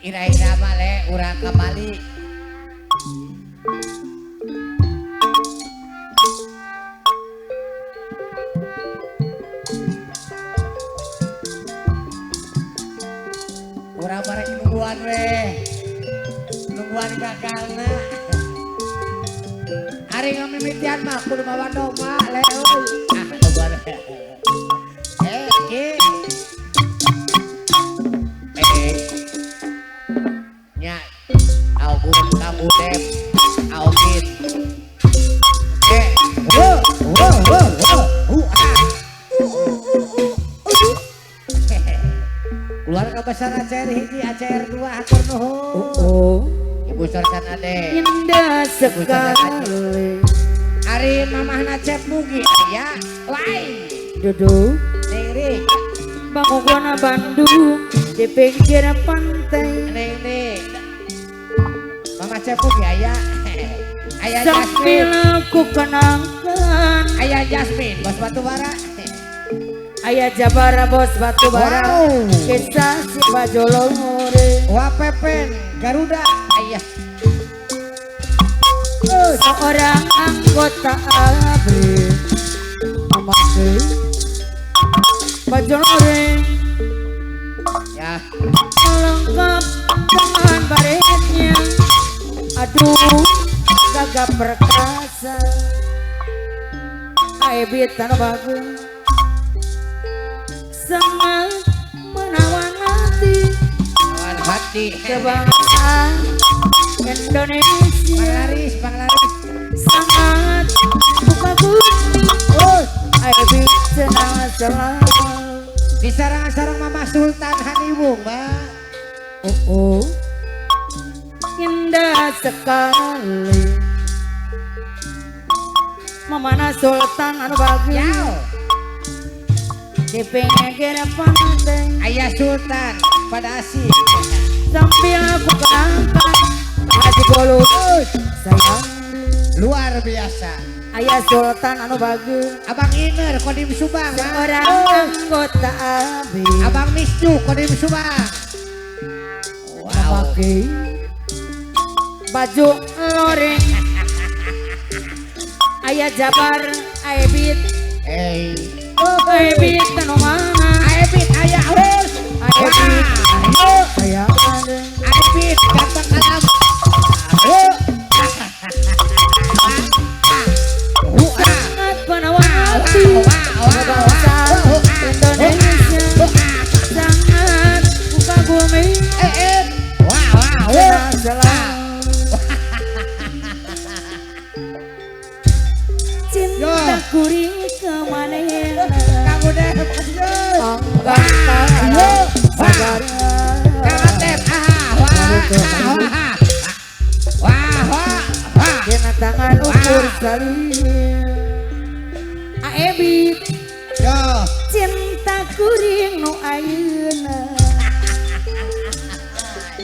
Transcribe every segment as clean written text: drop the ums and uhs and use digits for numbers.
Ira-ira male urang kamali. Urang bareng nungguan we. Nungguan gagalna. Ari ngamimitian mah kudu mawa doma le euy. Ah nungguan. Ki. Nya August kamu dep August keluar ke besar ACR hiji ACR 2 hatur nuhun Ibu Sorsan ade indah sekali Ari mamahna Cep Mugi aya lain duduk Neng Bangogona Bandung di pinggir pantai Neng Mama Cep Mugi aya aya sambil Jasmine aku kenangkan aya Jasmine bos batubara ayah Jabara bos batubara wow. kisah si Bajolore Wah Pepen Garuda ayah seorang anggota ABRI memakai Bajolore ya lengkap dengan baretnya aduh gagah perkasa aibit tanah bagus sangat menawan hati kebangsaan Indonesia Panglaris sangat buka bumi aibit senang selalu di sarang-sarang Mama Sultan Haniwung Mbak indah sekali Mamana Sultan anu bagus Yao di pinggir pantai Ayah Sultan pada asik sambil aku kenangkan Haji Golu sayang luar biasa Ayah Sultan anu bagus Abang Iner Kodim Subang seorang anggota ABRI Abang Misju Kodim Subang wow pakai baju loreng Ayah Jabar aibit aibit tanu mana Aibit ayah harus aibit ayo sayang Aibit ganteng kalam sangat penawan hati kebangsaan Indonesia sangat buka bumi cinta kuring kemana kamu deh angkat tangan sabarnya kena tangan ukur salin aebit cinta kuring nu ayeuna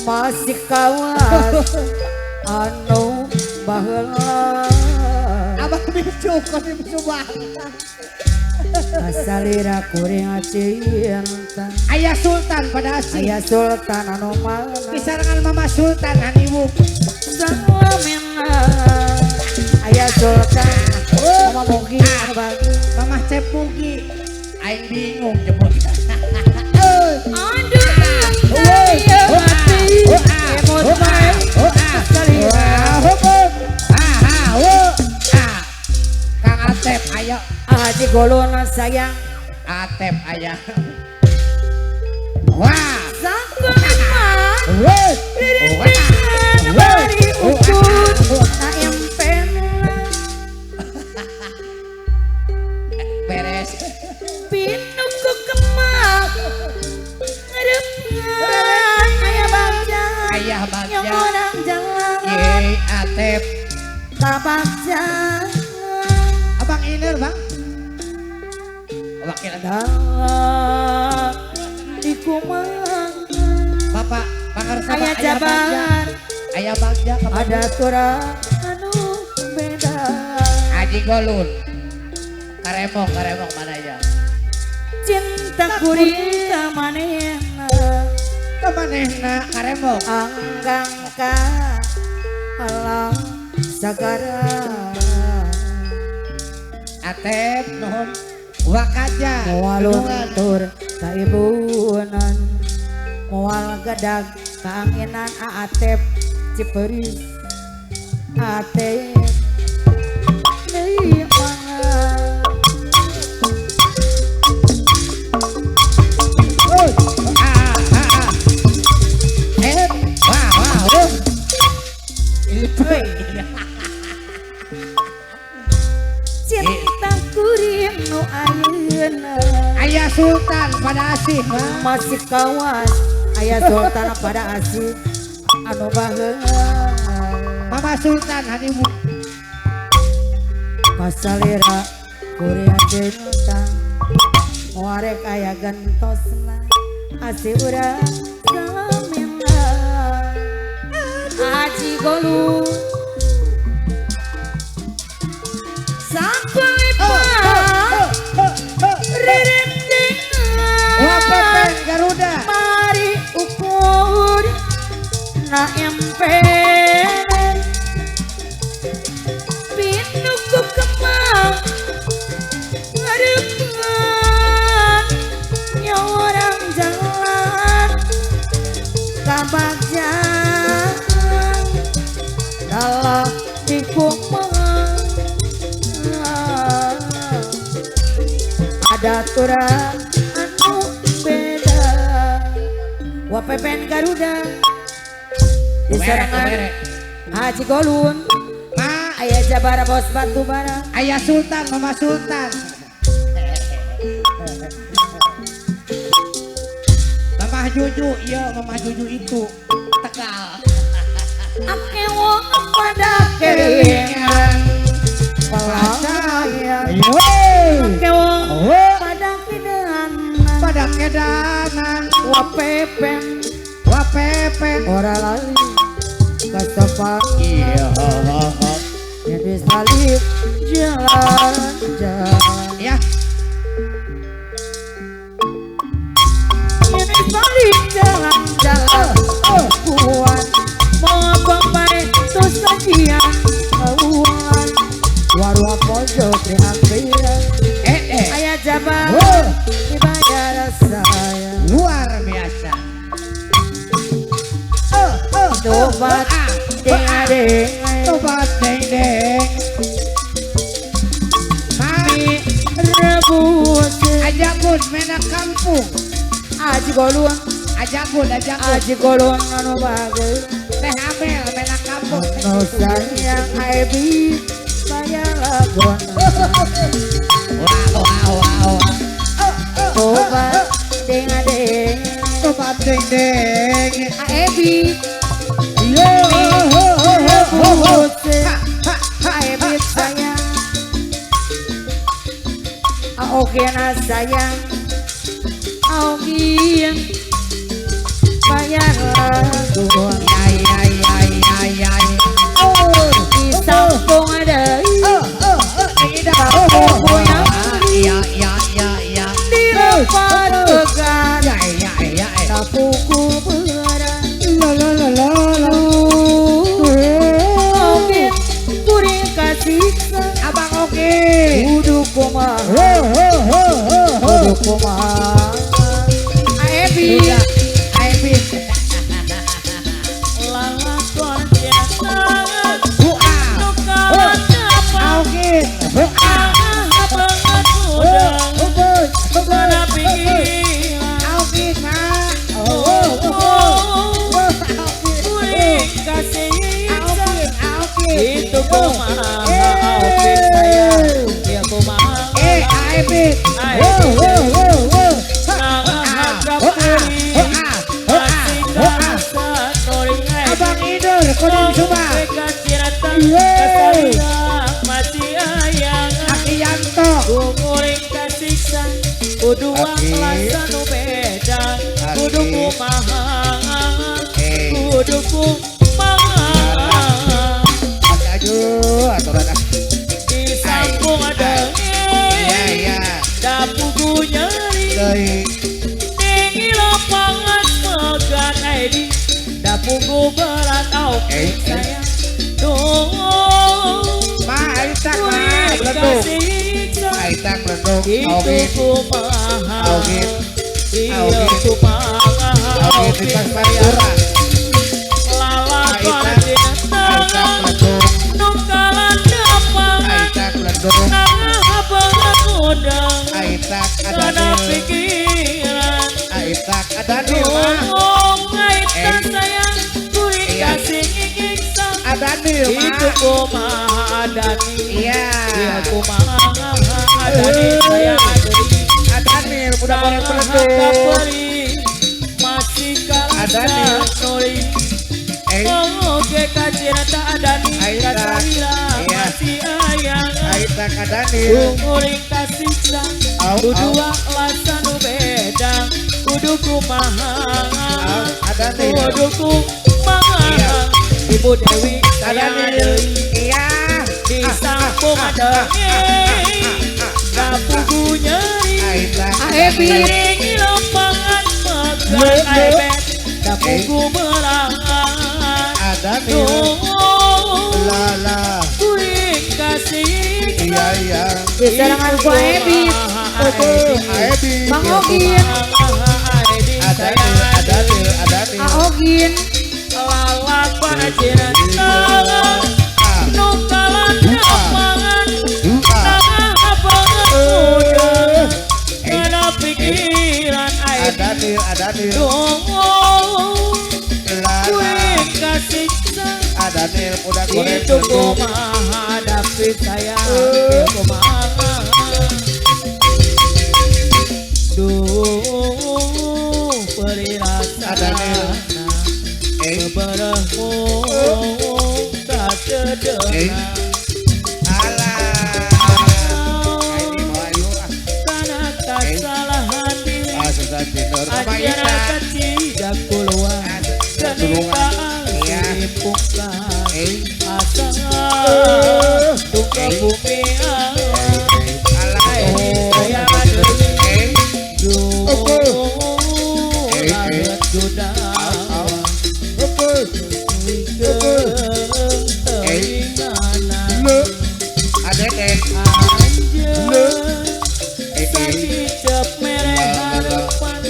masih kawas anu baheula Abang Misju Kodim Subang asalira kuring cinta Ayah Sultan pada asik Ayah Sultan anu mana kisarangan Mama Sultan Haniwung salamena Ayah Sultan Mama Mugi anu bagus Mama Cep Mugi aing bingung jemput aduh saya mati emot baik sekali Kang Atep ayo Haji Golona sayang Atep ayah wah sakumat piringan bari ukur na impen beres pinuk ku kemak ngerepan ayah bagja ayah yang bagja orang jalan ye Atep tabakja Abang Iner bang wakil di kumang Bapak Pangarsa ayah ayah bagja Jabar ayah bagja ada turang anu beda Haji Golun karemong mana ya cinta kuring ka maneh kemanehna karembok anggang ka alam sagara Atep nuhun wakaja moal tur kaibunan moal gadag kaanginan Atep Ciperis Atep deui mangan cinta kuring nu ayeuna Ayah Sultan pada asih masih kawas aya sultan pada asih anu baheula Mama Sultan hadimu kasalira kuring cinta warek aya gentosna asih urang samina aji golu sampai Wapepen Garuda mari ukur na empen pinuku kemang ngadepan nyawarang jalan kabagjan dalam dikumang ada turang anu beda Wapepen Garuda di serangan Haji Golun Ma aya Jabara bos batu bara Ayah Sultan Mama Sultan Mama Juju iya Mama Juju itu Tegal ake wong pada keringan palasaya ake wong pada kidanan pada kedanan Wapepen ora lali kasapan iya jadi salib jalan ya jadi salib jalan kuat mau sampai terus sajian kawan warung pojok di ampiran ayah jabat dibayar saya luar biasa tobat deng tobat deng mami rebus ajakun menak kampung aji golun ajakun aji golun anu bagus teh amel menak kampung no sayang aibi bayar lagun wow tobat deng tobat deng aibi yo rebus aibi sayang oke na sayang Augien bayar lagun ya di sampung ada ya di depan began ya tapuku beran lo Augien kuring kasih abang oke duduk kumaha Aebi lalakon biasa nukawan apa Augin banget udah mana pikiran Augin kuring kasih itu kumaha Augin sayang dia kumaha Aibit Abang Idul Kuning Subang Akiyanto kudu kelas anu beda kudu kumaha kudu kumaha aduh aturan di sampung ada dapuku nyari tinggi lapangan megat Edi dapugu berat au sayang duh Aitak mah belendung. Aitak belendung. itu kumaha Augin. iya kumaha Augin di pas pantura. lalakon Aitak cinta belendung. nungkalan dapangan Aitak belendung. nah pengudang Aitak ada karena nil. pikiran Aitak ada nil mah. ngaitan sayang kuring Iya. kasih ngiksa Ada nil itu mah. kumaha adani Iya. iya kumaha adani sayang adani Ada nil udah boleh belendung. kaperi masih Ada kalasa nih. nuri oke kajian tak adani Aitak. kasahira Iya. masih ayang Aitak ada nil. kuring kasih sang Au, au. Udua lasa nu beda kudu kumaha Ada nil. kudu kumaha Iya. Ibu Dewi Ada sayang nil. deui Iya. di sampung ada dapugu nyeri Aitak. keringi lopangan megang aibet dapugu merangan Ada nil. tuh Lala. kuring kasih Iya iya. Serangan ku Ebi. Aebi. Mang Ogin. Ada nil. Ada nil. Ada nil. Aogin. lalak parajiran tangan Ah. nungkalan dapangan Ah. tengah pengemuda karena pikiran air Ada nil. Ada nil. dong Lala. kuring kasih Ada nil. Udah goreng itu belendung. kumaha David sayang itu kumaha duh peri Ada nil. beberehmu tak cedera Alah. Ini mau ayo ah. karena kesalahan diri Ah susah tidur. Apa ajaran ini? kecil keluar kenikaan Iya. dipungkas asa duka Eh. bumi Alah. sayang lalat juda Lu. Ada dek. sakit cep mereh harapan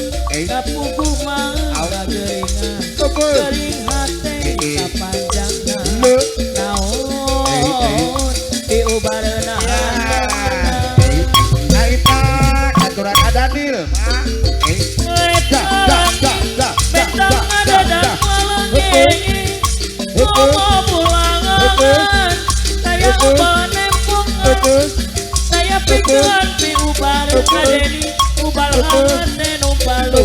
kapugu mangga geringan kering hati kapanjangan Lu. naon diubareuna Aitak. Aturan ada nil. betang ada dan malengi ngomong pulangan saya ubah nempongan saya pikiran pi ubar kadeni ubal hangat nenu balu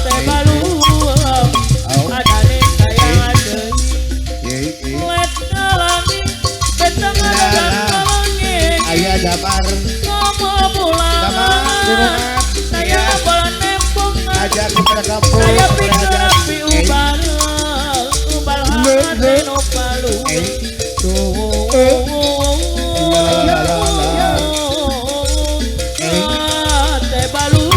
teh balu adane saya adeni let ngalani betang ada dan malengi Ayah Damar. ngomong pulangan saya ubal nempongan Ajak kepada kampung. saya pikiran pi ubal hangat nenu balu teh balu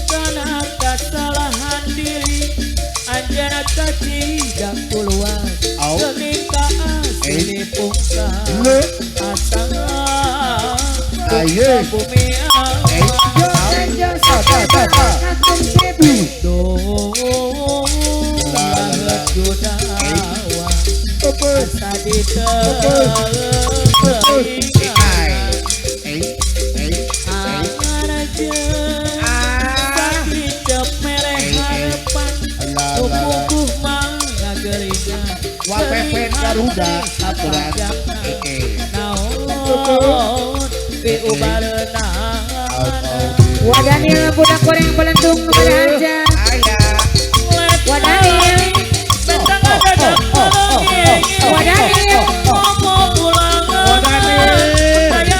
karena kesalahan diri anjana tidak keluar kenikah asli pungkas asal Ayo. bumi lalat judawa asa di angan aja sakit cep mereh harapan tubuh mangga geringan Wapepet Garuda aturan. naon pi ubareuna Wadanil budak goreng belendung pada aja. Ayah. Wadanil. betang ada dan malengi Wadanil. ngomong pulangan saya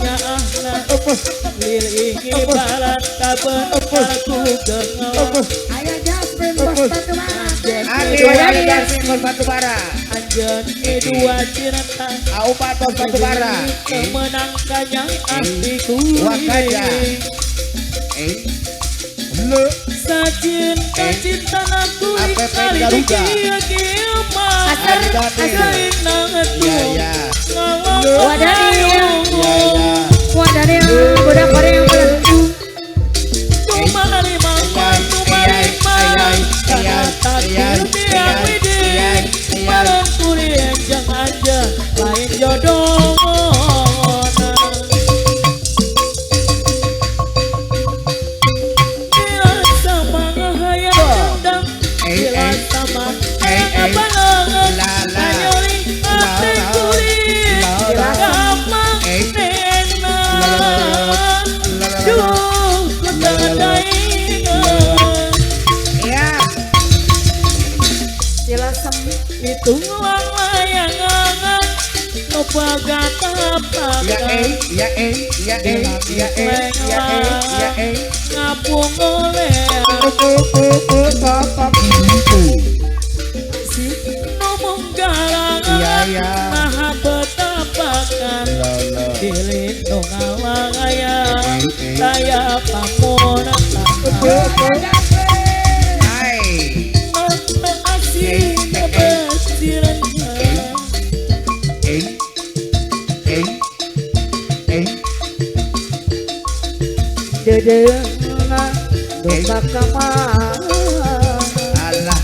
ngaahna lilingi balat kaben aku gengal Aya Jasmine bos batu bara. Abi ada Jasmine bos batu bara. anjeun dua cinta Aupat bos batu bara. kemenangkannya hatiku Wakaja. Le sajin cinta aku APP kali Garuda. kiamat Asar saing nangetu Ya ya. Wadani. Ya ya. Wadani budak bareng berentu. Tumari mangkon tumari mang kata tiap widih malam kuliah jangan aja lain jodoh bila sama ngehayang dang bila sama ngabalangan anyoli ate kuliah gampang nena duh kutadaingan Ya. Jelasem itu layangan lupa gata Ya ya ya ya ngapung oleh si ngomong garangan Ya ya. nah betapakan dilindung awang ayam saya pamona Hai. asih nebesirannya dedena dosa kamar. Allah.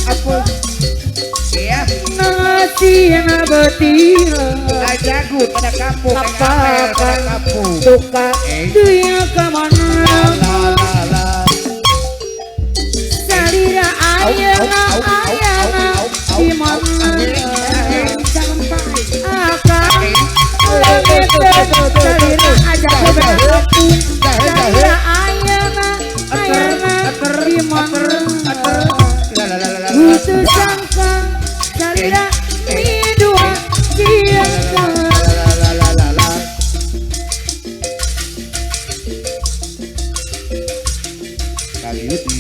Apa? Ya. Nasi na betira Jago pada kampung. Apa pada kampung. suka dia kemana La. salira ayana di mana akan lagi salira aja aku salira ayana di mana butuh sangka salira mi dua kiasa Kali ini.